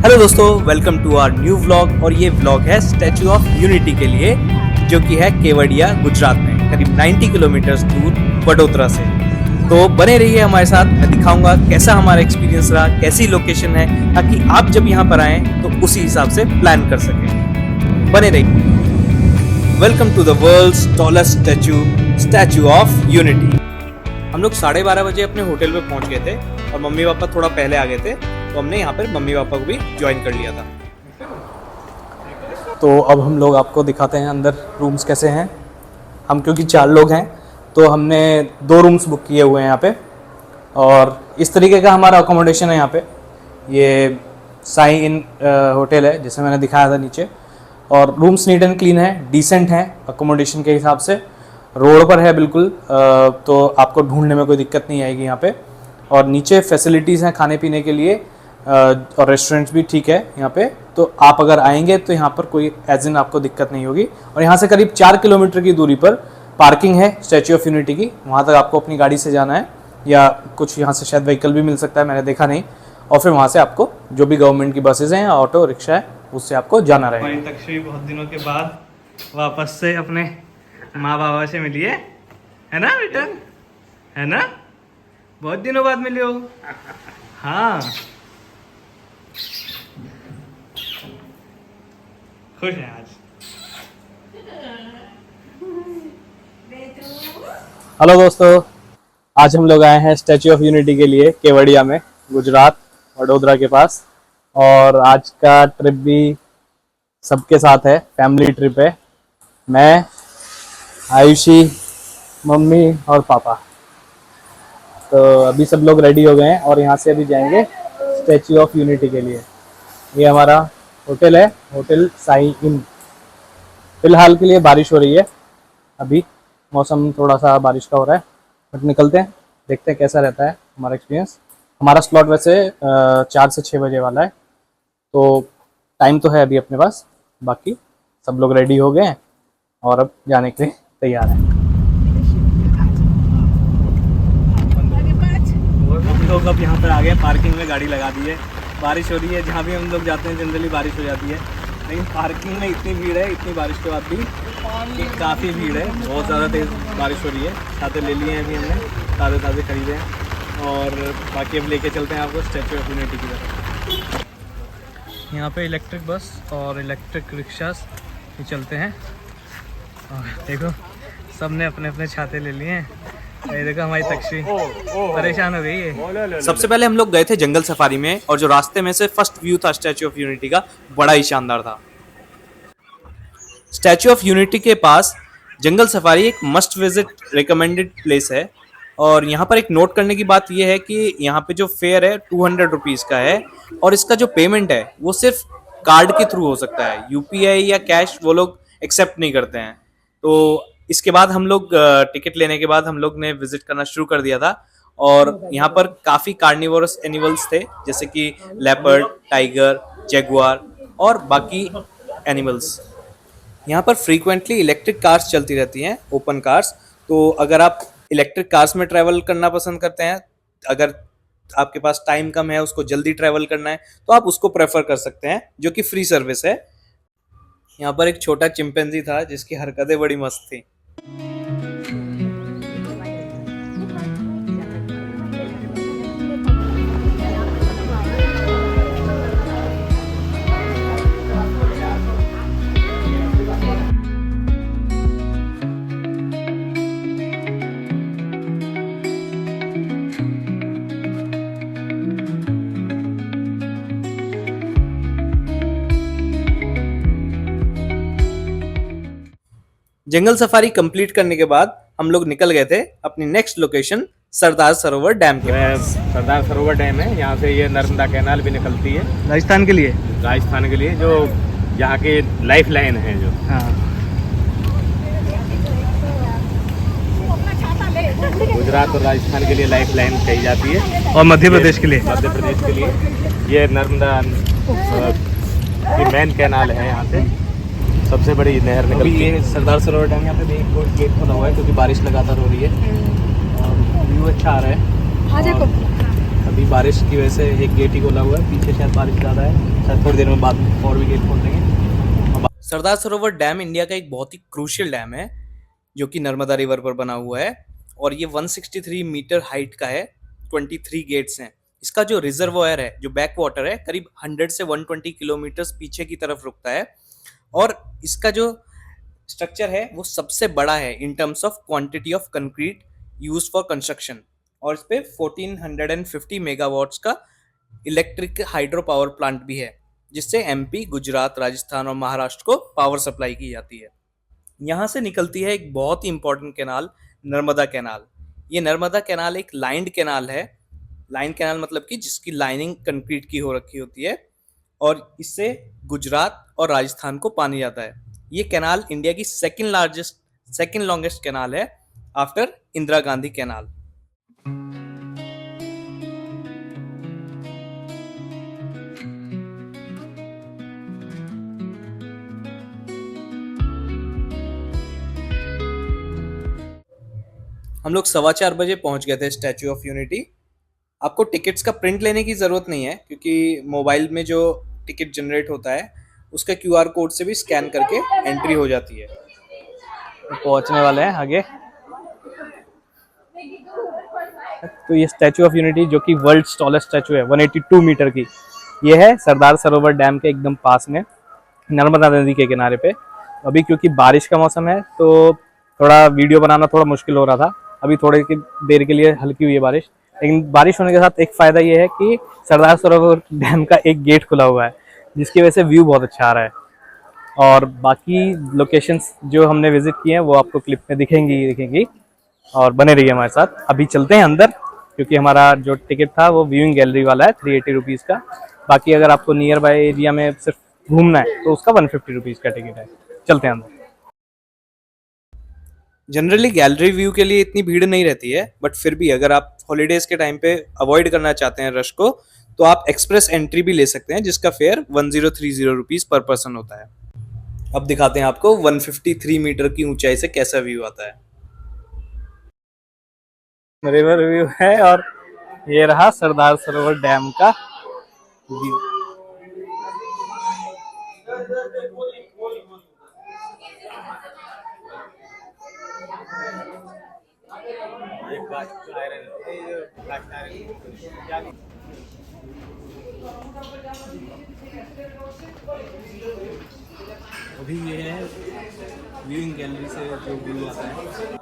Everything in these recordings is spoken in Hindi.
हेलो दोस्तों, welcome to our new vlog. और ये व्लॉग है स्टैचू ऑफ यूनिटी के लिए, जो कि है केवड़िया गुजरात में, करीब 90 किलोमीटर दूर वडोदरा से। तो बने रहिए हमारे साथ, मैं दिखाऊंगा कैसा हमारा एक्सपीरियंस रहा, कैसी लोकेशन है, ताकि आप जब यहाँ पर आएँ तो उसी हिसाब से प्लान कर सकें। बने रहिए। Welcome to the world's tallest Statue of Unity. हम लोग 12:30 बजे अपने होटल पे पहुंच गए थे और मम्मी पापा थोड़ा पहले आ गए थे, तो हमने यहाँ पर मम्मी पापा को भी ज्वाइन कर लिया था। तो अब हम लोग आपको दिखाते हैं अंदर रूम्स कैसे हैं। हम क्योंकि 4 लोग हैं तो हमने 2 रूम्स बुक किए हुए हैं यहाँ पे, और इस तरीके का हमारा अकोमोडेशन है यहाँ पे। ये साई इन होटल है जिसे मैंने दिखाया था नीचे, और रूम्स नीट एंड क्लीन है, डिसेंट है अकोमोडेशन के हिसाब से। रोड पर है बिल्कुल, तो आपको ढूंढने में कोई दिक्कत नहीं आएगी यहाँ पे। और नीचे फैसिलिटीज़ हैं खाने पीने के लिए, और रेस्टोरेंट्स भी ठीक है यहाँ पे। तो आप अगर आएंगे तो यहाँ पर कोई एज इन आपको दिक्कत नहीं होगी। और यहाँ से करीब 4 किलोमीटर की दूरी पर पार्किंग है स्टैचू ऑफ यूनिटी की, वहाँ तक आपको अपनी गाड़ी से जाना है, या कुछ यहाँ से शायद व्हीकल भी मिल सकता है, मैंने देखा नहीं। और फिर वहाँ से आपको जो भी गवर्नमेंट की बसेज हैं या ऑटो रिक्शा है उससे आपको जाना रहेगा। तक्षी बहुत दिनों के बाद वापस से अपने माँ बाबा से मिली है ना बेटा, है ना? बहुत दिनों बाद मिले हो। हाँ, खुश है आज। हेलो दोस्तों, आज हम लोग आए हैं स्टैचू ऑफ यूनिटी के लिए केवड़िया में, गुजरात, वडोदरा के पास। और आज का ट्रिप भी सबके साथ है, फैमिली ट्रिप है। मैं, आयुषी, मम्मी और पापा। तो अभी सब लोग रेडी हो गए हैं और यहाँ से अभी जाएंगे स्टैचू ऑफ यूनिटी के लिए। ये हमारा होटल है, होटल साई इन। फिलहाल के लिए बारिश हो रही है, अभी मौसम थोड़ा सा बारिश का हो रहा है, बट निकलते हैं, देखते हैं कैसा रहता है हमारा एक्सपीरियंस। हमारा स्लॉट वैसे 4 से 6 बजे वाला है, तो टाइम तो है अभी अपने पास। बाकी सब लोग रेडी हो गए हैं और अब जाने के लिए तैयार हैं। हम लोग अब यहाँ पर आ गए, पार्किंग में गाड़ी लगा दी है। बारिश हो रही है, जहाँ भी हम लोग जाते हैं जनरली बारिश हो जाती है, लेकिन पार्किंग में इतनी भीड़ है, इतनी बारिश के बाद भी कि काफ़ी भीड़ है, बहुत ज़्यादा तेज़ बारिश हो रही है। छाते ले लिए हैं अभी हमने, ताज़े खरीदे हैं, और बाकी अब लेके चलते हैं आपको स्टैचू ऑफ यूनिटी की तरफ। यहाँ पे इलेक्ट्रिक बस और इलेक्ट्रिक रिक्शास भी चलते हैं। और देखो, सब ने अपने अपने छाते ले लिए हैं। ये देखो हमारी तक्षी परेशान हो गई है। सबसे पहले हम लोग गए थे जंगल सफारी में, और जो रास्ते में से फर्स्ट व्यू था स्टैचू ऑफ यूनिटी का, बड़ा ही शानदार था। स्टैचू ऑफ यूनिटी के पास जंगल सफारी एक मस्ट विजिट रिकमेंडेड प्लेस है। और यहाँ पर एक नोट करने की बात यह है कि यहाँ पे जो फेयर है 200 रुपीज़ का है, और इसका जो पेमेंट है वो सिर्फ कार्ड के थ्रू हो सकता है, यूपीआई या कैश वो लोग एक्सेप्ट नहीं करते हैं। तो इसके बाद हम लोग टिकट लेने के बाद हम लोग ने विजिट करना शुरू कर दिया था, और यहाँ पर काफ़ी कार्निवोरस एनिमल्स थे, जैसे कि लेपर्ड, टाइगर, जैगुआर और बाकी एनिमल्स। यहाँ पर फ्रीक्वेंटली इलेक्ट्रिक कार्स चलती रहती हैं, ओपन कार्स। तो अगर आप इलेक्ट्रिक कार्स में ट्रैवल करना पसंद करते हैं, अगर आपके पास टाइम कम है, उसको जल्दी ट्रैवल करना है, तो आप उसको प्रेफर कर सकते हैं, जो कि फ्री सर्विस है। यहाँ पर एक छोटा चिंपैंजी था जिसकी हरकतें बड़ी मस्त थी। जंगल सफारी कंप्लीट करने के बाद हम लोग निकल गए थे अपनी next location, Sardar Sarovar dam के पास। सरदार सरोवर डैम है, यहाँ से ये नर्मदा कैनाल भी निकलती है राजस्थान के लिए, जो यहाँ के लाइफ लाइन है जो। हाँ, गुजरात और राजस्थान के लिए लाइफ लाइन कही जाती है, और मध्य प्रदेश के लिए, ये नर्मदा की मेन कैनाल है, यहाँ से सबसे बड़ी नहर निकलती है। ये सरदार सरोवर डैम, यहाँ पे एक गेट खुला हुआ है क्योंकि बारिश लगातार हो रही है, और व्यू अच्छा आ रहा है। अभी बारिश की वजह से एक गेट ही खोला हुआ है, पीछे शायद बारिश ज़्यादा है, शायद थोड़ी देर में बाद में और भी गेट खोल देंगे। सरदार सरोवर डैम इंडिया का एक बहुत ही क्रूशियल डैम है जो कि नर्मदा रिवर पर बना हुआ है और ये 163 मीटर हाइट का है। 23 गेट्स हैं। इसका जो रिजर्वॉयर है, जो बैक वाटर है, करीब 100 से 120 किलोमीटर पीछे की तरफ रुकता है और इसका जो स्ट्रक्चर है वो सबसे बड़ा है in terms of quantity of concrete used for construction और इस पे 1450 मेगावाट्स का इलेक्ट्रिक हाइड्रो पावर प्लांट भी है जिससे एमपी, गुजरात, राजस्थान और महाराष्ट्र को पावर सप्लाई की जाती है। यहाँ से निकलती है एक बहुत ही इंपॉर्टेंट कैनाल, नर्मदा कैनाल। ये नर्मदा कैनाल एक लाइंड कैनाल है। लाइन कैनाल मतलब कि जिसकी लाइनिंग कंक्रीट की हो रखी होती है और इससे गुजरात और राजस्थान को पानी जाता है। ये कैनाल इंडिया की सेकंड लॉन्गेस्ट कैनाल है आफ्टर इंदिरा गांधी कैनाल। हम लोग 4:15 बजे पहुंच गए थे स्टैचू ऑफ यूनिटी। आपको टिकट्स का प्रिंट लेने की ज़रूरत नहीं है क्योंकि मोबाइल में जो टिकट जनरेट होता है उसका क्यूआर कोड से भी स्कैन करके एंट्री हो जाती है। तो पहुंचने वाले हैं आगे। तो ये स्टैचू ऑफ यूनिटी जो कि वर्ल्ड टॉलेस्ट स्टैचू है 182 मीटर की, ये है सरदार सरोवर डैम के एकदम पास में, नर्मदा नदी के किनारे पे। अभी क्योंकि बारिश का मौसम है तो थोड़ा वीडियो बनाना थोड़ा मुश्किल हो रहा था। अभी थोड़ी देर के लिए हल्की हुई है बारिश, लेकिन बारिश होने के साथ एक फ़ायदा ये है कि सरदार सरोवर डैम का एक गेट खुला हुआ है जिसकी वजह से व्यू बहुत अच्छा आ रहा है। और बाकी लोकेशंस जो हमने विजिट किए हैं वो आपको क्लिप में दिखेंगी और बने रहिए हमारे साथ। अभी चलते हैं अंदर क्योंकि हमारा जो टिकट था वो व्यूइंग गैलरी वाला है 380 रुपीज़ का। बाकी अगर आपको नियर बाय एरिया में सिर्फ घूमना है तो उसका 150 रुपीज़ का टिकट है। चलते हैं अंदर। जनरली गैलरी व्यू के लिए इतनी भीड़ नहीं रहती है, बट फिर भी अगर आप हॉलीडेज के टाइम पे अवॉइड करना चाहते हैं रश को तो आप एक्सप्रेस एंट्री भी ले सकते हैं जिसका फेयर 1030 रुपीज़ पर पर्सन होता है। अब दिखाते हैं आपको 153 मीटर की ऊंचाई से कैसा व्यू आता है। रिवर व्यू है और ये रहा सरदार सरोवर डैम का व्यू। अभी ये है व्यूइंग गैलरी से जो व्यू आता है।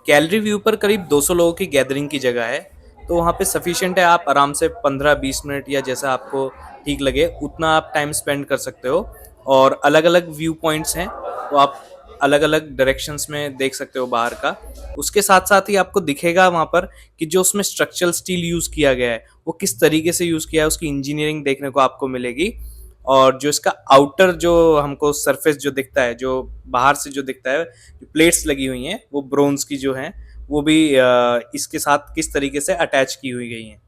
गैलरी व्यू पर करीब 200 लोगों की गैदरिंग की जगह है तो वहाँ पे सफिशिएंट है। आप आराम से 15-20 मिनट या जैसा आपको ठीक लगे उतना आप टाइम स्पेंड कर सकते हो और अलग अलग व्यू पॉइंट्स हैं तो आप अलग अलग डायरेक्शंस में देख सकते हो बाहर का। उसके साथ साथ ही आपको दिखेगा वहाँ पर कि जो उसमें स्ट्रक्चरल स्टील यूज़ किया गया है वो किस तरीके से यूज़ किया है, उसकी इंजीनियरिंग देखने को आपको मिलेगी। और जो इसका आउटर जो हमको सरफेस जो दिखता है, जो बाहर से जो दिखता है, जो प्लेट्स लगी हुई हैं वो ब्रोंज की जो हैं वो भी इसके साथ किस तरीके से अटैच की हुई गई हैं।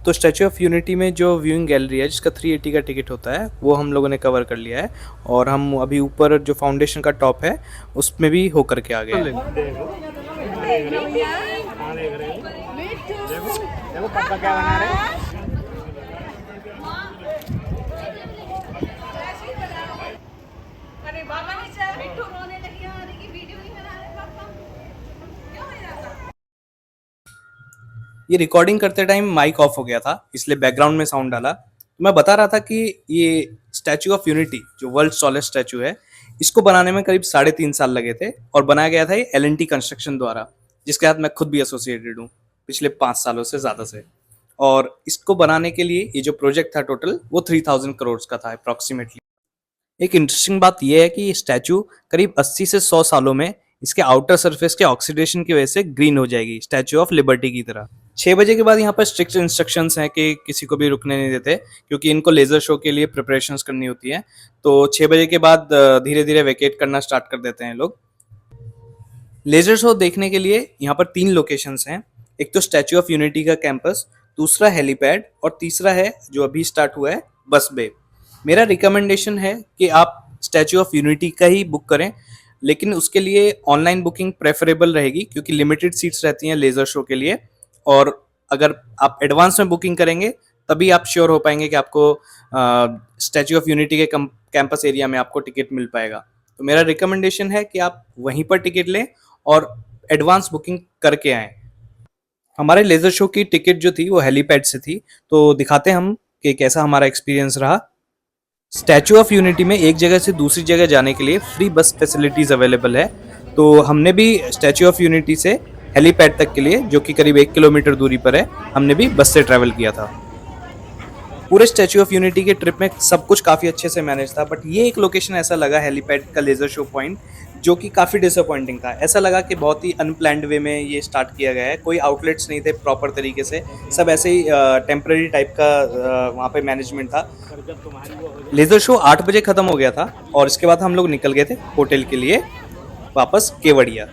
तो स्टैचू ऑफ यूनिटी में जो व्यूइंग गैलरी है जिसका 380 का टिकट होता है वो हम लोगों ने कवर कर लिया है और हम अभी ऊपर जो फाउंडेशन का टॉप है उसमें भी होकर के आ गए हैं। ये रिकॉर्डिंग करते टाइम माइक ऑफ हो गया था इसलिए बैकग्राउंड में साउंड डाला। तो मैं बता रहा था कि ये स्टैचू ऑफ यूनिटी जो वर्ल्ड टॉलेस्ट स्टैचू है इसको बनाने में करीब 3.5 साल लगे थे और बनाया गया था ये L&T कंस्ट्रक्शन द्वारा, जिसके साथ मैं खुद भी एसोसिएटेड हूँ पिछले 5 सालों से ज़्यादा से। और इसको बनाने के लिए ये जो प्रोजेक्ट था टोटल वो 3000 करोड़ का था अप्रॉक्सीमेटली। एक इंटरेस्टिंग बात यह है कि ये स्टैचू करीब 80 से 100 सालों में इसके आउटर सरफेस के ऑक्सीडेशन की वजह से ग्रीन हो जाएगी, स्टैचू ऑफ लिबर्टी की तरह। 6 बजे के बाद यहाँ पर स्ट्रिक्ट इंस्ट्रक्शंस हैं कि किसी को भी रुकने नहीं देते, क्योंकि इनको लेज़र शो के लिए प्रिपरेशंस करनी होती है। तो 6 बजे के बाद धीरे धीरे वेकेट करना स्टार्ट कर देते हैं लोग। लेज़र शो देखने के लिए यहाँ पर 3 लोकेशंस हैं। एक तो स्टैचू ऑफ यूनिटी का कैंपस, दूसरा हेलीपैड और तीसरा है जो अभी स्टार्ट हुआ है बस बे। मेरा रिकमेंडेशन है कि आप स्टैचू ऑफ यूनिटी का ही बुक करें, लेकिन उसके लिए ऑनलाइन बुकिंग प्रेफरेबल रहेगी क्योंकि लिमिटेड सीट्स रहती हैं लेज़र शो के लिए। और अगर आप एडवांस में बुकिंग करेंगे तभी आप श्योर हो पाएंगे कि आपको स्टैचू ऑफ यूनिटी के कैंपस एरिया में आपको टिकट मिल पाएगा। तो मेरा रिकमेंडेशन है कि आप वहीं पर टिकट लें और एडवांस बुकिंग करके आएँ। हमारे लेज़र शो की टिकट जो थी वो हेलीपैड से थी, तो दिखाते हैं हम कि कैसा हमारा एक्सपीरियंस रहा। स्टैचू ऑफ यूनिटी में एक जगह से दूसरी जगह जाने के लिए फ्री बस फैसिलिटीज़ अवेलेबल है। तो हमने भी स्टैचू ऑफ यूनिटी से हेलीपैड तक के लिए, जो कि करीब 1 किलोमीटर दूरी पर है, हमने भी बस से ट्रैवल किया था। पूरे स्टैचू ऑफ यूनिटी के ट्रिप में सब कुछ काफ़ी अच्छे से मैनेज था, बट ये एक लोकेशन ऐसा लगा हेलीपैड का लेज़र शो पॉइंट जो कि काफ़ी डिसअपॉइंटिंग था। ऐसा लगा कि बहुत ही अनप्लैंड वे में ये स्टार्ट किया गया है, कोई आउटलेट्स नहीं थे प्रॉपर तरीके से, सब ऐसे ही टेम्प्रेरी टाइप का वहाँ पे मैनेजमेंट था। लेज़र शो 8 बजे ख़त्म हो गया था और इसके बाद हम लोग निकल गए थे होटल के लिए वापस केवड़िया।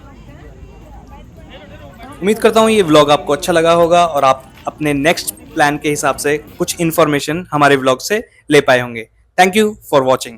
उम्मीद करता हूँ ये व्लॉग आपको अच्छा लगा होगा और आप अपने नेक्स्ट प्लान के हिसाब से कुछ इन्फॉर्मेशन हमारे व्लॉग से ले पाए होंगे। Thank you for watching.